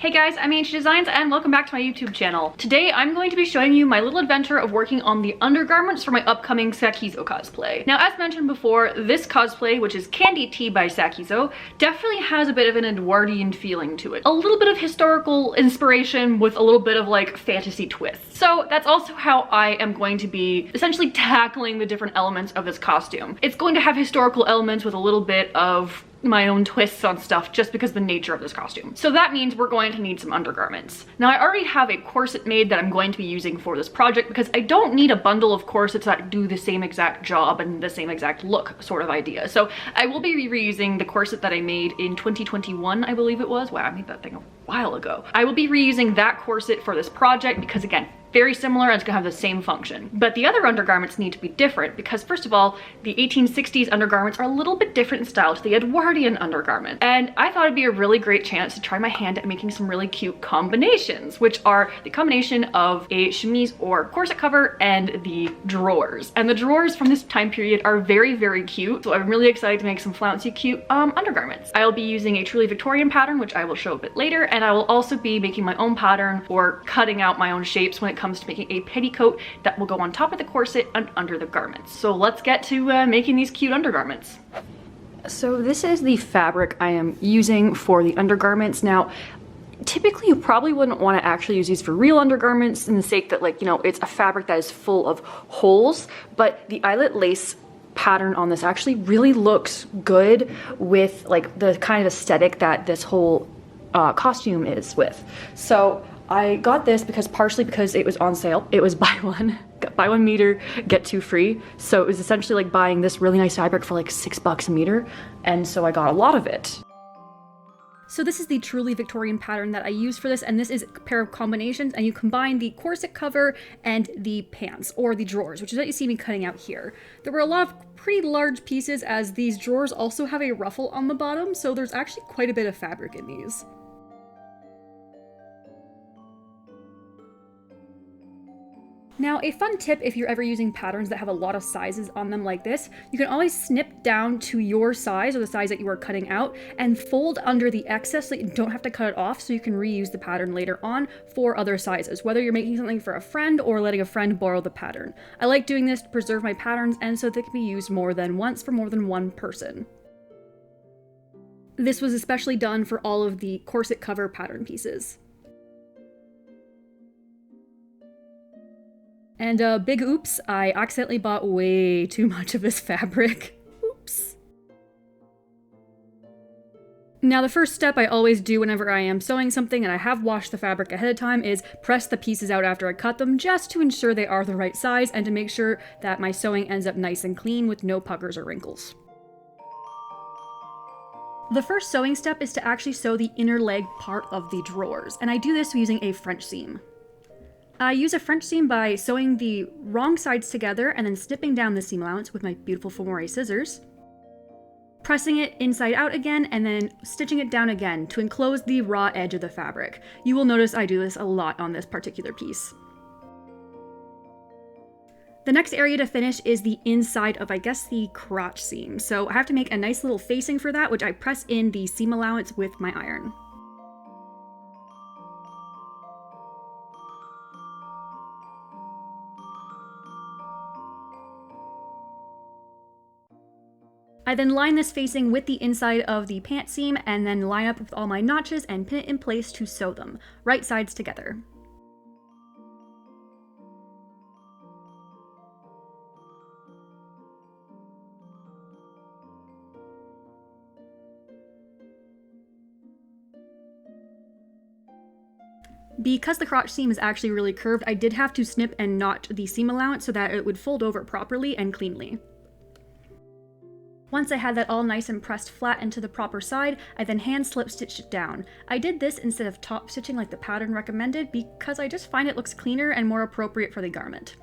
Hey guys, I'm Ancient Designs and welcome back to my YouTube channel. Today I'm going to be showing you my little adventure of working on the undergarments for my upcoming Sakizo cosplay. Now, as mentioned before, this cosplay, which is Kandy Tea by Sakizo, definitely has a bit of an Edwardian feeling to it. A little bit of historical inspiration with a little bit of like fantasy twist. So that's also how I am going to be essentially tackling the different elements of this costume. It's going to have historical elements with a little bit of my own twists on stuff just because of the nature of this costume. So that means we're going to need some undergarments. Now, I already have a corset made that I'm going to be using for this project because I don't need a bundle of corsets that do the same exact job and the same exact look sort of idea. So I will be reusing the corset that I made in 2021, I believe it was. Wow, I made that thing a while ago. I will be reusing that corset for this project because, again, very similar and it's gonna have the same function. But the other undergarments need to be different because, first of all, the 1860s undergarments are a little bit different in style to the Edwardian undergarment. And I thought it'd be a really great chance to try my hand at making some really cute combinations, which are the combination of a chemise or corset cover and the drawers. And the drawers from this time period are very, very cute. So I'm really excited to make some flouncy cute undergarments. I'll be using a Truly Victorian pattern, which I will show a bit later. And I will also be making my own pattern or cutting out my own shapes when it comes to making a petticoat that will go on top of the corset and under the garments. So let's get to making these cute undergarments. So this is the fabric I am using for the undergarments. Now, typically you probably wouldn't want to actually use these for real undergarments in the sake that, like, you know, it's a fabric that is full of holes, but the eyelet lace pattern on this actually really looks good with like the kind of aesthetic that this whole costume is with. So I got this partially because it was on sale. It was buy one meter, get two free. So it was essentially like buying this really nice fabric for like $6 a meter. And so I got a lot of it. So this is the Truly Victorian pattern that I use for this, and this is a pair of combinations, and you combine the corset cover and the pants, or the drawers, which is what you see me cutting out here. There were a lot of pretty large pieces, as these drawers also have a ruffle on the bottom, so there's actually quite a bit of fabric in these. Now, a fun tip if you're ever using patterns that have a lot of sizes on them like this, you can always snip down to your size or the size that you are cutting out and fold under the excess so that you don't have to cut it off, so you can reuse the pattern later on for other sizes, whether you're making something for a friend or letting a friend borrow the pattern. I like doing this to preserve my patterns and so they can be used more than once for more than one person. This was especially done for all of the corset cover pattern pieces. And big oops, I accidentally bought way too much of this fabric. Oops. Now, the first step I always do whenever I am sewing something and I have washed the fabric ahead of time is press the pieces out after I cut them, just to ensure they are the right size and to make sure that my sewing ends up nice and clean with no puckers or wrinkles. The first sewing step is to actually sew the inner leg part of the drawers, and I do this using a French seam. I use a French seam by sewing the wrong sides together and then snipping down the seam allowance with my beautiful Fomore scissors, pressing it inside out again, and then stitching it down again to enclose the raw edge of the fabric. You will notice I do this a lot on this particular piece. The next area to finish is the inside of, I guess, the crotch seam. So I have to make a nice little facing for that, which I press in the seam allowance with my iron. I then line this facing with the inside of the pant seam and then line up with all my notches and pin it in place to sew them, right sides together. Because the crotch seam is actually really curved, I did have to snip and knot the seam allowance so that it would fold over properly and cleanly. Once I had that all nice and pressed flat into the proper side, I then hand slip stitched it down. I did this instead of top stitching like the pattern recommended because I just find it looks cleaner and more appropriate for the garment.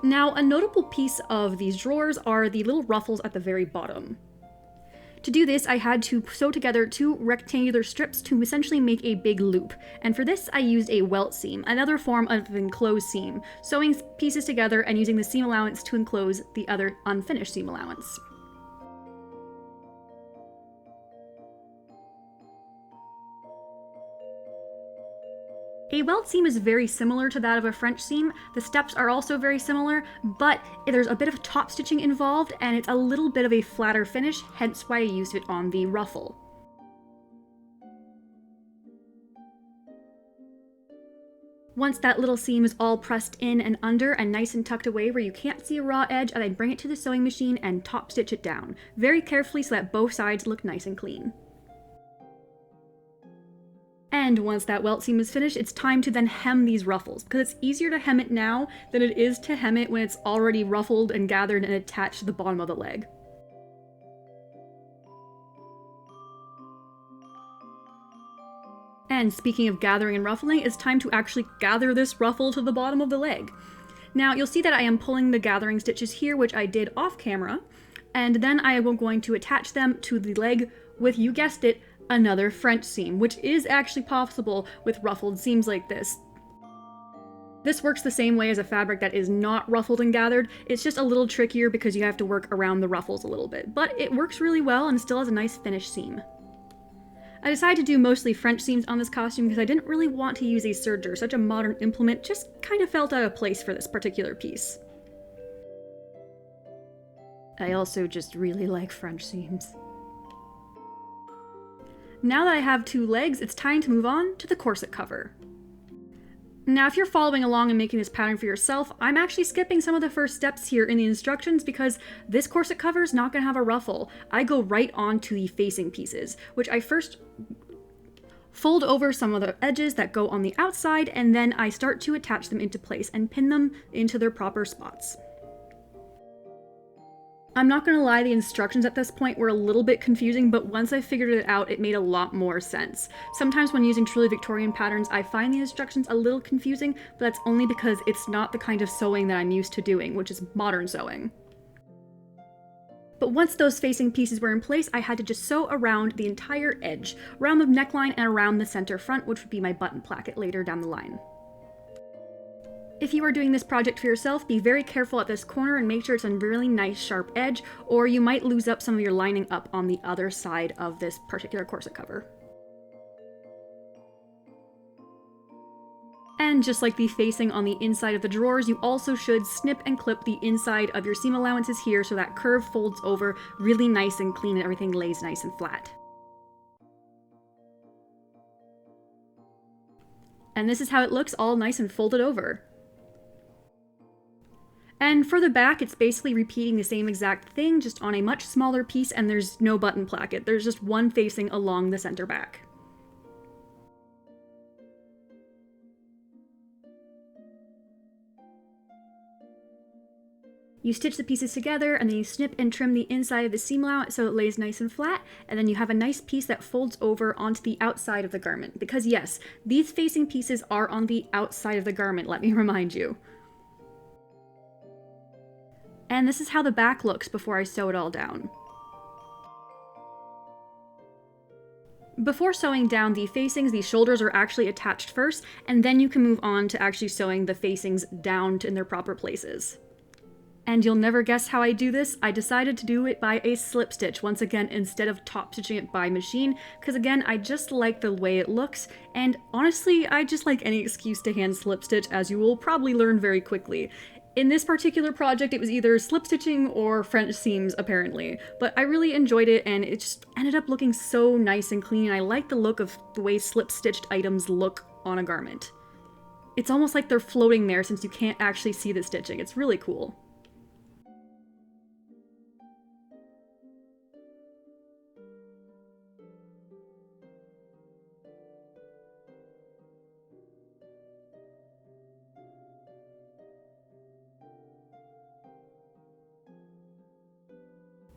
Now, a notable piece of these drawers are the little ruffles at the very bottom. To do this, I had to sew together two rectangular strips to essentially make a big loop, and for this I used a Waltz seam, another form of an enclosed seam, sewing pieces together and using the seam allowance to enclose the other unfinished seam allowance. A welt seam is very similar to that of a French seam. The steps are also very similar, but there's a bit of top stitching involved and it's a little bit of a flatter finish, hence why I used it on the ruffle. Once that little seam is all pressed in and under and nice and tucked away where you can't see a raw edge, I then bring it to the sewing machine and top stitch it down, very carefully so that both sides look nice and clean. And once that welt seam is finished, it's time to then hem these ruffles, because it's easier to hem it now than it is to hem it when it's already ruffled and gathered and attached to the bottom of the leg. And speaking of gathering and ruffling, it's time to actually gather this ruffle to the bottom of the leg. Now you'll see that I am pulling the gathering stitches here, which I did off camera, and then I am going to attach them to the leg with, you guessed it, another French seam, which is actually possible with ruffled seams like this. This works the same way as a fabric that is not ruffled and gathered. It's just a little trickier because you have to work around the ruffles a little bit, but it works really well and still has a nice finished seam. I decided to do mostly French seams on this costume because I didn't really want to use a serger. Such a modern implement just kind of felt out of place for this particular piece. I also just really like French seams. Now that I have two legs, it's time to move on to the corset cover. Now, if you're following along and making this pattern for yourself, I'm actually skipping some of the first steps here in the instructions because this corset cover is not going to have a ruffle. I go right on to the facing pieces, which I first fold over some of the edges that go on the outside, and then I start to attach them into place and pin them into their proper spots. I'm not gonna lie, the instructions at this point were a little bit confusing, but once I figured it out, it made a lot more sense. Sometimes when using Truly Victorian patterns, I find the instructions a little confusing, but that's only because it's not the kind of sewing that I'm used to doing, which is modern sewing. But once those facing pieces were in place, I had to just sew around the entire edge, around the neckline and around the center front, which would be my button placket later down the line. If you are doing this project for yourself, be very careful at this corner and make sure it's a really nice sharp edge, or you might lose up some of your lining up on the other side of this particular corset cover. And just like the facing on the inside of the drawers, you also should snip and clip the inside of your seam allowances here so that curve folds over really nice and clean and everything lays nice and flat. And this is how it looks, all nice and folded over. And for the back, it's basically repeating the same exact thing, just on a much smaller piece, and there's no button placket. There's just one facing along the center back. You stitch the pieces together, and then you snip and trim the inside of the seam allowance so it lays nice and flat, and then you have a nice piece that folds over onto the outside of the garment. Because yes, these facing pieces are on the outside of the garment, let me remind you. And this is how the back looks before I sew it all down. Before sewing down the facings, the shoulders are actually attached first, and then you can move on to actually sewing the facings down in their proper places. And you'll never guess how I do this. I decided to do it by a slip stitch once again instead of top stitching it by machine, because again, I just like the way it looks, and honestly, I just like any excuse to hand slip stitch, as you will probably learn very quickly. In this particular project, it was either slip stitching or French seams, apparently, but I really enjoyed it, and it just ended up looking so nice and clean. I like the look of the way slip stitched items look on a garment. It's almost like they're floating there since you can't actually see the stitching. It's really cool.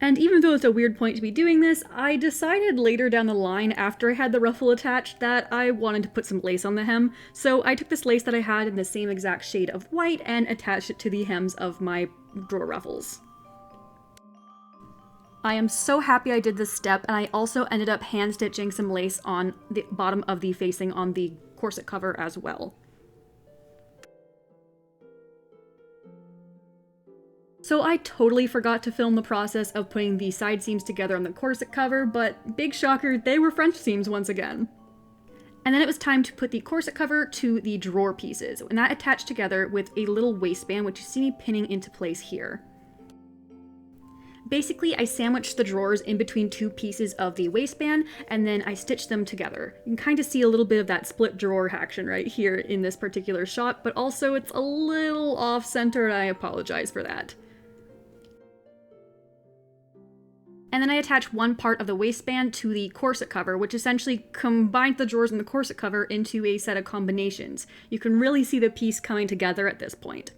And even though it's a weird point to be doing this, I decided later down the line, after I had the ruffle attached, that I wanted to put some lace on the hem. So I took this lace that I had in the same exact shade of white and attached it to the hems of my drawer ruffles. I am so happy I did this step, and I also ended up hand stitching some lace on the bottom of the facing on the corset cover as well. So I totally forgot to film the process of putting the side seams together on the corset cover, but big shocker, they were French seams once again. And then it was time to put the corset cover to the drawer pieces, and that attached together with a little waistband, which you see me pinning into place here. Basically, I sandwiched the drawers in between two pieces of the waistband, and then I stitched them together. You can kind of see a little bit of that split drawer action right here in this particular shot, but also it's a little off-center, and I apologize for that. And then I attached one part of the waistband to the corset cover, which essentially combined the drawers and the corset cover into a set of combinations. You can really see the piece coming together at this point.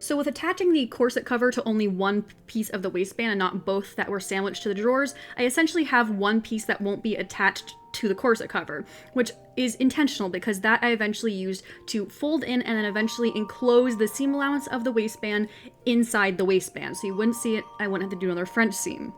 So with attaching the corset cover to only one piece of the waistband and not both that were sandwiched to the drawers, I essentially have one piece that won't be attached to the corset cover, which is intentional because that I eventually used to fold in and then eventually enclose the seam allowance of the waistband inside the waistband. So you wouldn't see it, I wouldn't have to do another French seam.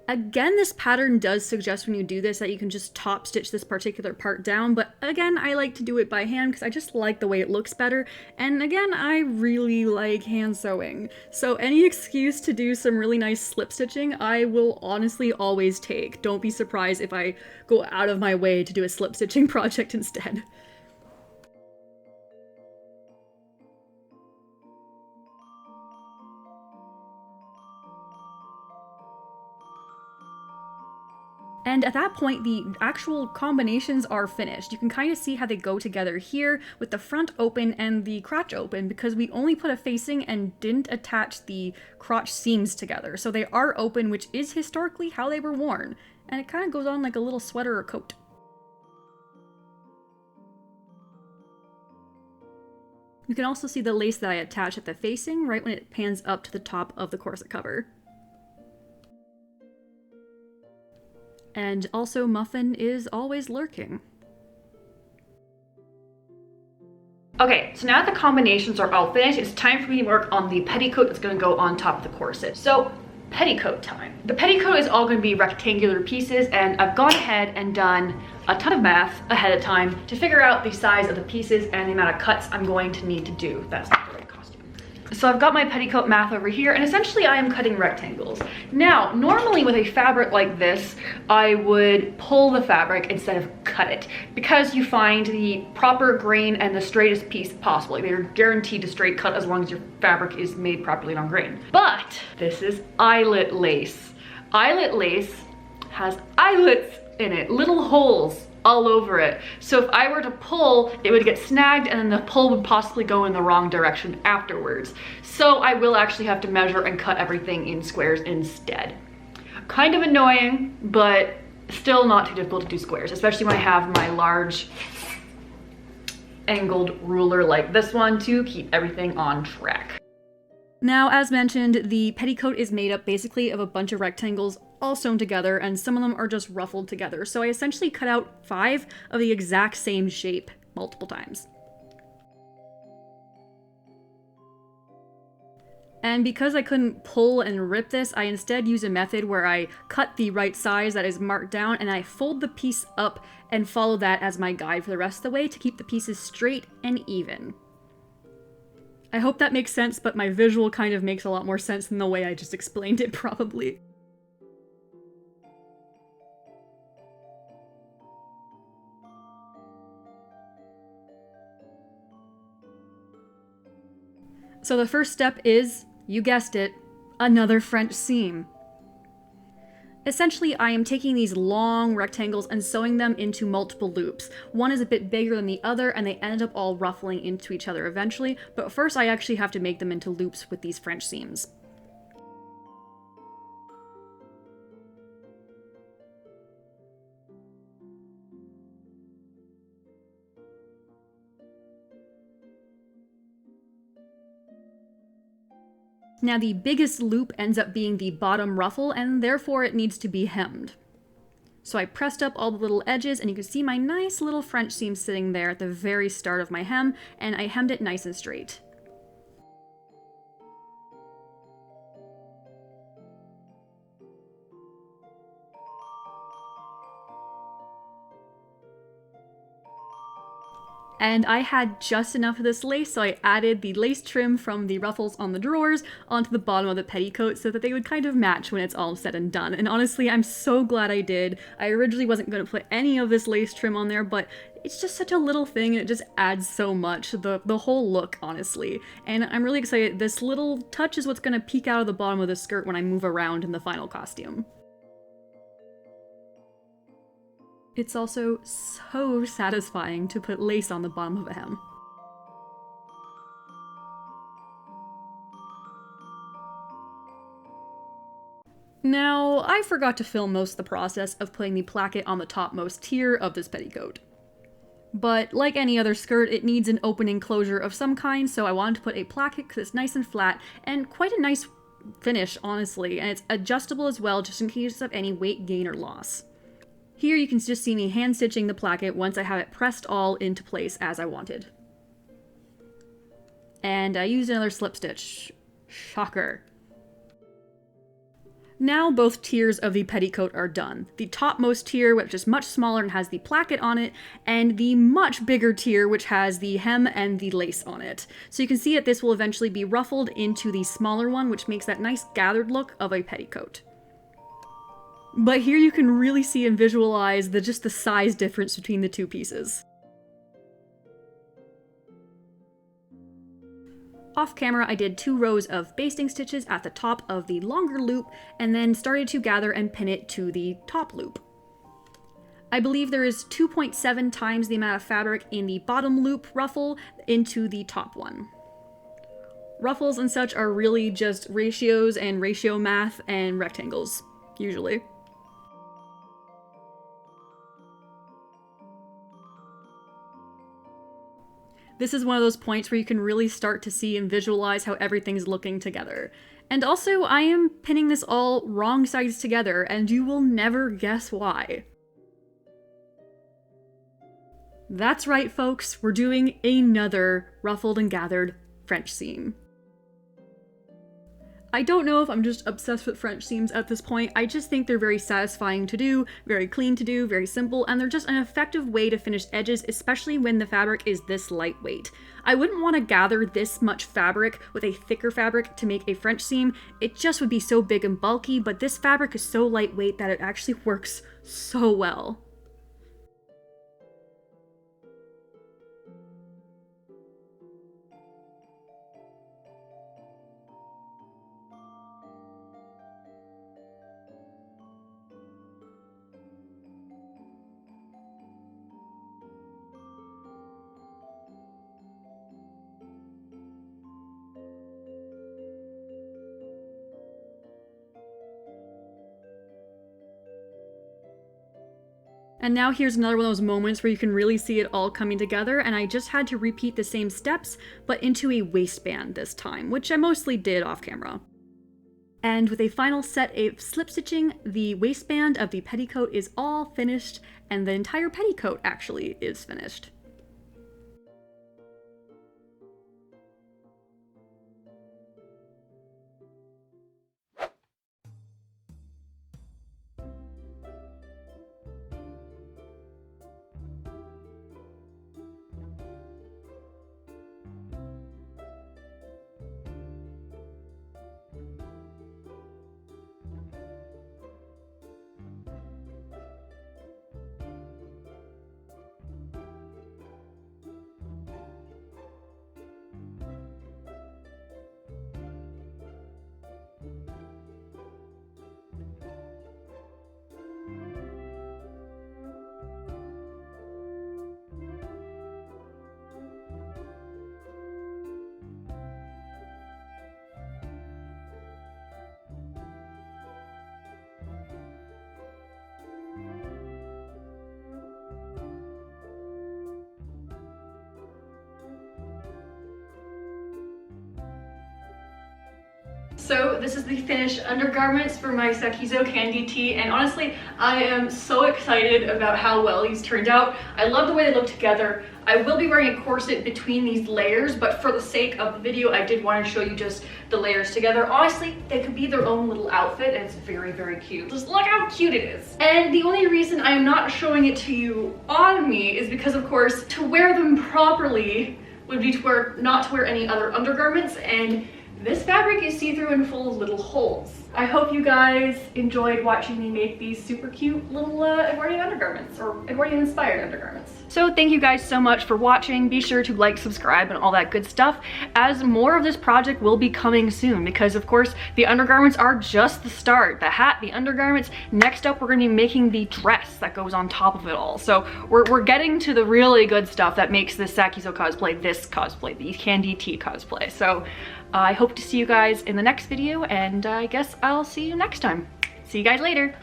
Again, this pattern does suggest when you do this that you can just top stitch this particular part down, but again, I like to do it by hand because I just like the way it looks better, and again, I really like hand sewing. So any excuse to do some really nice slip stitching, I will honestly always take. Don't be surprised if I go out of my way to do a slip stitching project instead. And at that point, the actual combinations are finished. You can kind of see how they go together here with the front open and the crotch open because we only put a facing and didn't attach the crotch seams together. So they are open, which is historically how they were worn. And it kind of goes on like a little sweater or coat. You can also see the lace that I attached at the facing right when it pans up to the top of the corset cover. And also, Muffin is always lurking. Okay, so now that the combinations are all finished, it's time for me to work on the petticoat that's gonna go on top of the corset. So, petticoat time. The petticoat is all gonna be rectangular pieces, and I've gone ahead and done a ton of math ahead of time to figure out the size of the pieces and the amount of cuts I'm going to need to do. That's not the right costume. So I've got my petticoat math over here, and essentially I am cutting rectangles. Now, normally with a fabric like this, I would pull the fabric instead of cut it, because you find the proper grain and the straightest piece possible. You're guaranteed to straight cut as long as your fabric is made properly and on grain. But this is eyelet lace. Eyelet lace has eyelets in it, little holes all over it. So if I were to pull, it would get snagged and then the pull would possibly go in the wrong direction afterwards. So I will actually have to measure and cut everything in squares instead. Kind of annoying, but still not too difficult to do squares, especially when I have my large angled ruler like this one to keep everything on track. Now, as mentioned, the petticoat is made up basically of a bunch of rectangles all sewn together, and some of them are just ruffled together. So I essentially cut out 5 of the exact same shape multiple times. And because I couldn't pull and rip this, I instead use a method where I cut the right size that is marked down and I fold the piece up and follow that as my guide for the rest of the way to keep the pieces straight and even. I hope that makes sense, but my visual kind of makes a lot more sense than the way I just explained it, probably. So the first step is, you guessed it, another French seam. Essentially, I am taking these long rectangles and sewing them into multiple loops. One is a bit bigger than the other, and they end up all ruffling into each other eventually, but first I actually have to make them into loops with these French seams. Now the biggest loop ends up being the bottom ruffle, and therefore it needs to be hemmed. So I pressed up all the little edges, and you can see my nice little French seam sitting there at the very start of my hem, and I hemmed it nice and straight. And I had just enough of this lace, so I added the lace trim from the ruffles on the drawers onto the bottom of the petticoat so that they would kind of match when it's all said and done. And honestly, I'm so glad I did. I originally wasn't going to put any of this lace trim on there, but it's just such a little thing and it just adds so much, the whole look, honestly. And I'm really excited. This little touch is what's going to peek out of the bottom of the skirt when I move around in the final costume. It's also so satisfying to put lace on the bottom of a hem. Now, I forgot to film most of the process of putting the placket on the topmost tier of this petticoat. But like any other skirt, it needs an open enclosure of some kind, so I wanted to put a placket because it's nice and flat and quite a nice finish, honestly, and it's adjustable as well just in case of any weight gain or loss. Here you can just see me hand stitching the placket once I have it pressed all into place as I wanted. And I used another slip stitch. Shocker. Now both tiers of the petticoat are done. The topmost tier, which is much smaller and has the placket on it, and the much bigger tier, which has the hem and the lace on it. So you can see that this will eventually be ruffled into the smaller one, which makes that nice gathered look of a petticoat. But here you can really see and visualize just the size difference between the two pieces. Off camera, I did 2 rows of basting stitches at the top of the longer loop, and then started to gather and pin it to the top loop. I believe there is 2.7 times the amount of fabric in the bottom loop ruffle into the top one. Ruffles and such are really just ratios and ratio math and rectangles, usually. This is one of those points where you can really start to see and visualize how everything's looking together. And also, I am pinning this all wrong sides together, and you will never guess why. That's right, folks, we're doing another ruffled and gathered French seam. I don't know if I'm just obsessed with French seams at this point. I just think they're very satisfying to do, very clean to do, very simple, and they're just an effective way to finish edges, especially when the fabric is this lightweight. I wouldn't want to gather this much fabric with a thicker fabric to make a French seam. It just would be so big and bulky, but this fabric is so lightweight that it actually works so well. And now here's another one of those moments where you can really see it all coming together, and I just had to repeat the same steps, but into a waistband this time, which I mostly did off camera. And with a final set of slip stitching, the waistband of the petticoat is all finished, and the entire petticoat actually is finished. So this is the finished undergarments for my Sakizo Kandy Tea, and honestly, I am so excited about how well these turned out. I love the way they look together. I will be wearing a corset between these layers, but for the sake of the video, I did want to show you just the layers together. Honestly, they could be their own little outfit, and it's very, very cute. Just look how cute it is. And the only reason I am not showing it to you on me is because, of course, to wear them properly would be not to wear any other undergarments, and this fabric is see-through and full of little holes. I hope you guys enjoyed watching me make these super cute little Edwardian undergarments, or Edwardian inspired undergarments. So thank you guys so much for watching. Be sure to like, subscribe, and all that good stuff, as more of this project will be coming soon, because of course the undergarments are just the start. The hat, the undergarments. Next up, we're gonna be making the dress that goes on top of it all. So we're getting to the really good stuff that makes this Sakizo cosplay, the Kandy Tea cosplay. So I hope to see you guys in the next video, and I guess I'll see you next time. See you guys later.